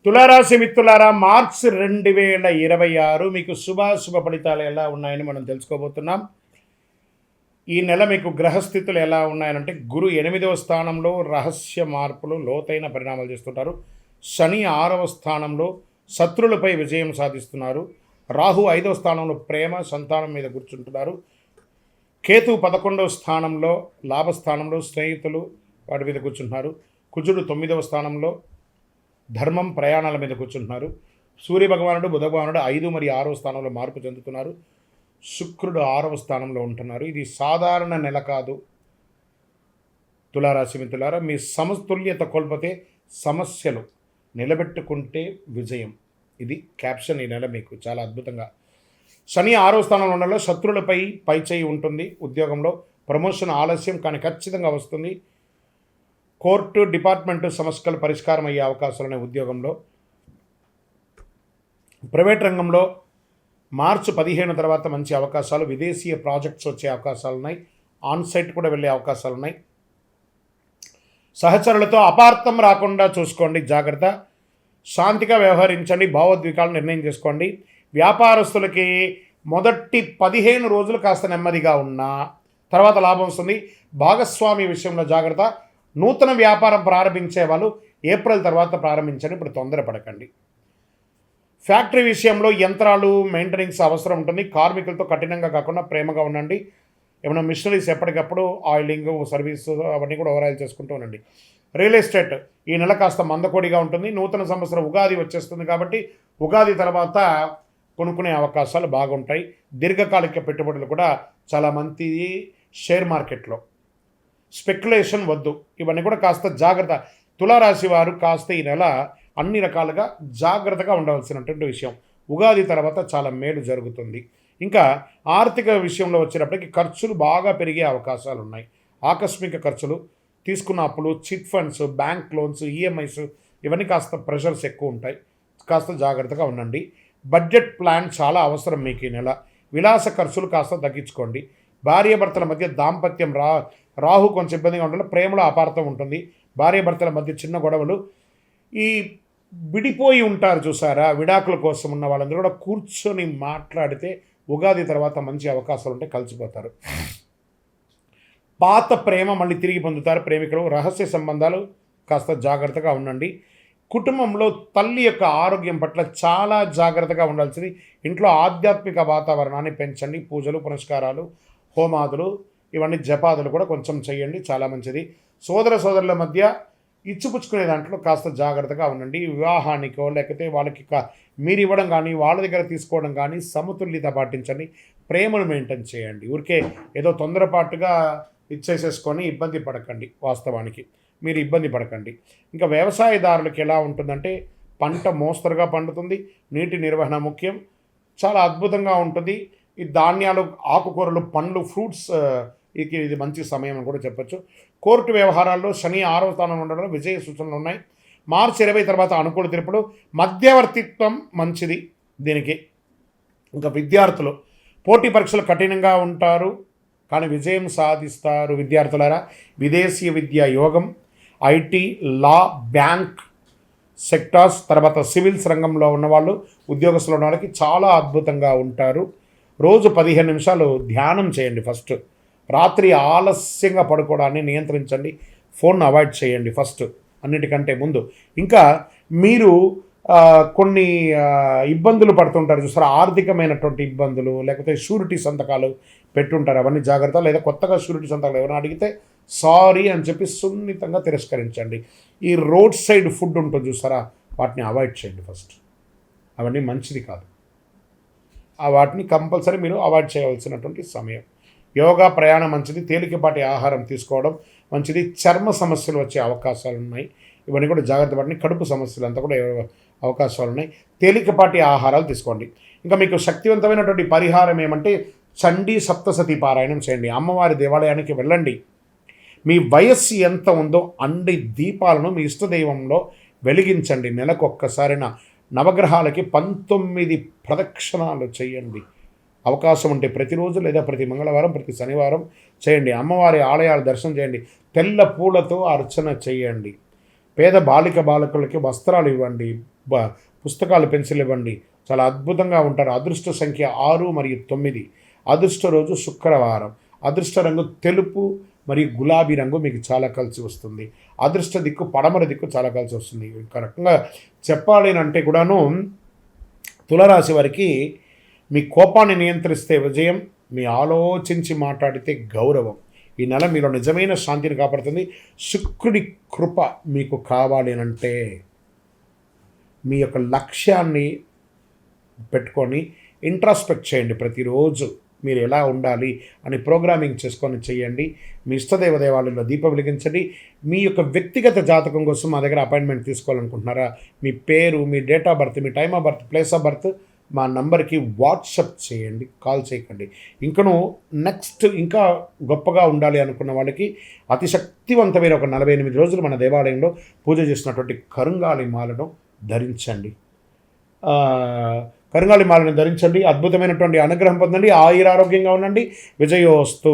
తులారాశి మిత్రులారా, మార్చి 2026 మీకు శుభ ఫలితాలు ఎలా ఉన్నాయని మనం తెలుసుకోబోతున్నాం. ఈ నెల మీకు గ్రహస్థితులు ఎలా ఉన్నాయనంటే, గురు 8వ స్థానంలో రహస్య మార్పులు, లోతైన పరిణామాలు చేస్తుంటారు. శని 6వ స్థానంలో శత్రులపై విజయం సాధిస్తున్నారు. రాహు 5వ స్థానంలో ప్రేమ, సంతానం మీద కూర్చుంటున్నారు. కేతు 11వ స్థానంలో లాభస్థానంలో స్నేహితులు వాటి మీద కూర్చుంటున్నారు. కుజుడు 9వ స్థానంలో ధర్మం, ప్రయాణాల మీద కూర్చుంటున్నారు. సూర్యభగవానుడు, బుధ భగవానుడు 5 మరియు 6వ స్థానంలో మార్పు చెందుతున్నారు. శుక్రుడు 6వ స్థానంలో ఉంటున్నారు. ఇది సాధారణ నెల కాదు. తులారాశి మిత్రులారా, మీ సమతుల్యత కోల్పోతే సమస్యలు, నిలబెట్టుకుంటే విజయం. ఇది క్యాప్షన్ ఈ నెల మీకు చాలా అద్భుతంగా. శని 6వ స్థానంలో ఉండడంలో శత్రులపై పైచేయి ఉంటుంది. ఉద్యోగంలో ప్రమోషన్ ఆలస్యం కానీ ఖచ్చితంగా వస్తుంది. కోర్టు, డిపార్ట్మెంటు సమస్యలు పరిష్కారం అయ్యే అవకాశాలు ఉన్నాయి. ఉద్యోగంలో, ప్రైవేట్ రంగంలో మార్చి 15 తర్వాత మంచి అవకాశాలు, విదేశీయ ప్రాజెక్ట్స్ వచ్చే అవకాశాలు ఉన్నాయి. ఆన్సైట్ కూడా వెళ్ళే అవకాశాలు ఉన్నాయి. సహచరులతో అపార్థం రాకుండా చూసుకోండి, జాగ్రత్త. శాంతిగా వ్యవహరించండి, భావోద్వేగాలు నిర్ణయం చేసుకోండి. వ్యాపారస్తులకి మొదటి 15 రోజులు కాస్త నెమ్మదిగా ఉన్నా తర్వాత లాభం వస్తుంది. భాగస్వామి విషయంలో జాగ్రత్త. నూతన వ్యాపారం ప్రారంభించే వాళ్ళు ఏప్రిల్ తర్వాత ప్రారంభించండి, ఇప్పుడు తొందరపడకండి. ఫ్యాక్టరీ విషయంలో యంత్రాలు మెయింటెనెన్స్ అవసరం ఉంటుంది. కార్మికులతో కఠినంగా కాకుండా ప్రేమగా ఉండండి. ఏమైనా మిషనరీస్ ఎప్పటికప్పుడు ఆయిలింగ్, సర్వీసు అవన్నీ కూడా ఓవరాల్ చేసుకుంటూ ఉండండి. రియల్ ఎస్టేట్ ఈ నెల కాస్త మందకోడిగా ఉంటుంది. నూతన సంవత్సరం ఉగాది వచ్చేస్తుంది కాబట్టి ఉగాది తర్వాత కొనుక్కునే అవకాశాలు బాగుంటాయి. దీర్ఘకాలిక పెట్టుబడులు కూడా చాలా మంది. షేర్ మార్కెట్లో స్పెక్యులేషన్ వద్దు, ఇవన్నీ కూడా కాస్త జాగ్రత్త. తులారాశి వారు కాస్త ఈ నెల అన్ని రకాలుగా జాగ్రత్తగా ఉండవలసినటువంటి విషయం. ఉగాది తర్వాత చాలా మేలు జరుగుతుంది. ఇంకా ఆర్థిక విషయంలో వచ్చేటప్పటికి ఖర్చులు బాగా పెరిగే అవకాశాలు ఉన్నాయి. ఆకస్మిక ఖర్చులు, తీసుకున్న అప్పులు, chit funds, bank loans, EMIs ఇవన్నీ కాస్త ప్రెషర్స్ ఎక్కువ ఉంటాయి. కాస్త జాగ్రత్తగా ఉండండి. బడ్జెట్ ప్లాన్ చాలా అవసరం మీకు ఈ నెల. విలాస ఖర్చులు కాస్త తగ్గించుకోండి. భార్యాభర్తల మధ్య దాంపత్యం రాహు కొంచెం ఇబ్బందిగా ఉంటుంది. ప్రేమలో అపార్థం ఉంటుంది. భార్యాభర్తల మధ్య చిన్న గొడవలు. ఈ విడిపోయి ఉంటారు చూసారా, విడాకుల కోసం ఉన్న వాళ్ళందరూ కూడా కూర్చొని మాట్లాడితే ఉగాది తర్వాత మంచి అవకాశాలు ఉంటే కలిసిపోతారు. పాత ప్రేమ మళ్ళీ తిరిగి పొందుతారు ప్రేమికులు. రహస్య సంబంధాలు కాస్త జాగ్రత్తగా ఉండండి. కుటుంబంలో తల్లి యొక్క ఆరోగ్యం పట్ల చాలా జాగ్రత్తగా ఉండాల్సింది. ఇంట్లో ఆధ్యాత్మిక వాతావరణాన్ని పెంచండి. పూజలు, పునస్కారాలు, హోమాదులు, ఇవన్నీ జపాదులు కూడా కొంచెం చేయండి, చాలా మంచిది. సోదరుల మధ్య ఇచ్చిపుచ్చుకునే దాంట్లో కాస్త జాగ్రత్తగా ఉండండి. వివాహానికో లేకపోతే వాళ్ళకి మీరు ఇవ్వడం కానీ వాళ్ళ దగ్గర తీసుకోవడం కానీ సమతుల్యత పాటించండి. ప్రేమను మెయింటైన్ చేయండి. ఊరికే ఏదో తొందరపాటుగా ఇచ్చేసేసుకొని ఇబ్బంది పడకండి. వాస్తవానికి మీరు ఇబ్బంది పడకండి. ఇంకా వ్యవసాయదారులకు ఎలా ఉంటుందంటే, పంట మోస్తరుగా పండుతుంది. నీటి నిర్వహణ ముఖ్యం. చాలా అద్భుతంగా ఉంటుంది. ఈ ధాన్యాలు, ఆకుకూరలు, పండ్లు, ఫ్రూట్స్ ఇది మంచి సమయం అని కూడా చెప్పచ్చు. కోర్టు వ్యవహారాల్లో శని 6వ స్థానంలో ఉండడంలో విజయ సూచనలు ఉన్నాయి. మార్చి 20 తర్వాత అనుకూల తీర్పులు. మధ్యవర్తిత్వం మంచిది దీనికి. ఇంకా విద్యార్థులు పోటీ పరీక్షలు కఠినంగా ఉంటారు కానీ విజయం సాధిస్తారు. విద్యార్థులారా, విదేశీ విద్యా యోగం, ఐటీ, లా, బ్యాంక్ సెక్టార్స్, తర్వాత సివిల్స్ రంగంలో ఉన్నవాళ్ళు, ఉద్యోగస్తులు ఉన్న వాళ్ళకి చాలా అద్భుతంగా ఉంటారు. రోజు 15 నిమిషాలు ధ్యానం చేయండి. ఫస్ట్ రాత్రి ఆలస్యంగా పడుకోవడాన్ని నియంత్రించండి. ఫోన్ అవాయిడ్ చేయండి ఫస్ట్, అన్నిటికంటే ముందు. ఇంకా మీరు కొన్ని ఇబ్బందులు పడుతుంటారు చూసారా, ఆర్థికమైనటువంటి ఇబ్బందులు, లేకపోతే షూరిటీ సంతకాలు పెట్టుంటారు, అవన్నీ జాగ్రత్త. లేదా కొత్తగా షూరిటీ సంతకాలు ఎవరైనా అడిగితే సారీ అని చెప్పి సున్నితంగా తిరస్కరించండి. ఈ రోడ్ సైడ్ ఫుడ్ ఉంటుంది చూసారా, వాటిని అవాయిడ్ చేయండి ఫస్ట్. అవన్నీ మంచిది కాదు. వాటిని కంపల్సరీ మీరు అవాయిడ్ చేయవలసినటువంటి సమయం. యోగా, ప్రయాణం మంచిది. తేలికపాటి ఆహారం తీసుకోవడం మంచిది. చర్మ సమస్యలు వచ్చే అవకాశాలు ఉన్నాయి, ఇవన్నీ కూడా జాగ్రత్త పడండి. కడుపు సమస్యలు అంతా కూడా అవకాశాలు ఉన్నాయి. తేలికపాటి ఆహారాలు తీసుకోండి. ఇంకా మీకు శక్తివంతమైనటువంటి పరిహారం ఏమంటే, చండీ సప్తసతి పారాయణం చేయండి. అమ్మవారి దేవాలయానికి వెళ్ళండి. మీ వయస్సు ఎంత ఉందో అన్ని దీపాలను మీ ఇష్టదైవంలో వెలిగించండి. నెలకొక్కసారిన నవగ్రహాలకి 19 ప్రదక్షిణాలు చేయండి. అవకాశం ఉంటే ప్రతిరోజు లేదా ప్రతి మంగళవారం, ప్రతి శనివారం చేయండి. అమ్మవారి ఆలయాలు దర్శనం చేయండి. తెల్ల పూలతో అర్చన చేయండి. పేద బాలిక బాలకులకి వస్త్రాలు ఇవ్వండి, పుస్తకాలు పెన్సిల్ ఇవ్వండి. చాలా అద్భుతంగా ఉంటారు. అదృష్ట సంఖ్య 6 మరియు 9. అదృష్ట రోజు శుక్రవారం. అదృష్ట రంగు తెలుపు మరియు గులాబీ రంగు మీకు చాలా కలిసి వస్తుంది. అదృష్ట దిక్కు పడమర దిక్కు చాలా కలిసి వస్తుంది. ఒక రకంగా చెప్పాలి అంటే కూడాను తులారాశి వారికి మీ కోపాన్ని నియంత్రిస్తే విజయం, మీ ఆలోచించి మాట్లాడితే గౌరవం. ఈ నెల మీలో నిజమైన శాంతిని కాపాడుతుంది. శుక్రుడి కృప మీకు కావాలి అంటే మీ యొక్క లక్ష్యాన్ని పెట్టుకొని ఇంట్రాస్పెక్ట్ చేయండి. ప్రతిరోజు మీరు ఎలా ఉండాలి అని ప్రోగ్రామింగ్ చేసుకొని చేయండి. మీ ఇష్టదేవ దేవాలయంలో దీపం వెలిగించండి. మీ యొక్క వ్యక్తిగత జాతకం కోసం మా దగ్గర అపాయింట్మెంట్ తీసుకోవాలనుకుంటున్నారా? మీ పేరు, మీ డేట్ ఆఫ్ బర్త్, మీ time of birth, place of birth మా నంబర్కి వాట్సప్ చేయండి, కాల్ చేయకండి. ఇంకను నెక్స్ట్ ఇంకా గొప్పగా ఉండాలి అనుకున్న వాళ్ళకి అతి శక్తివంతమైన ఒక 48 రోజులు మన దేవాలయంలో పూజ చేసినటువంటి కరుంగాలి మాలను ధరించండి. కరుంగాలి మాలను ధరించండి. అద్భుతమైనటువంటి అనుగ్రహం పొందండి. ఆయురారోగ్యంగా ఉండండి. విజయోస్తు.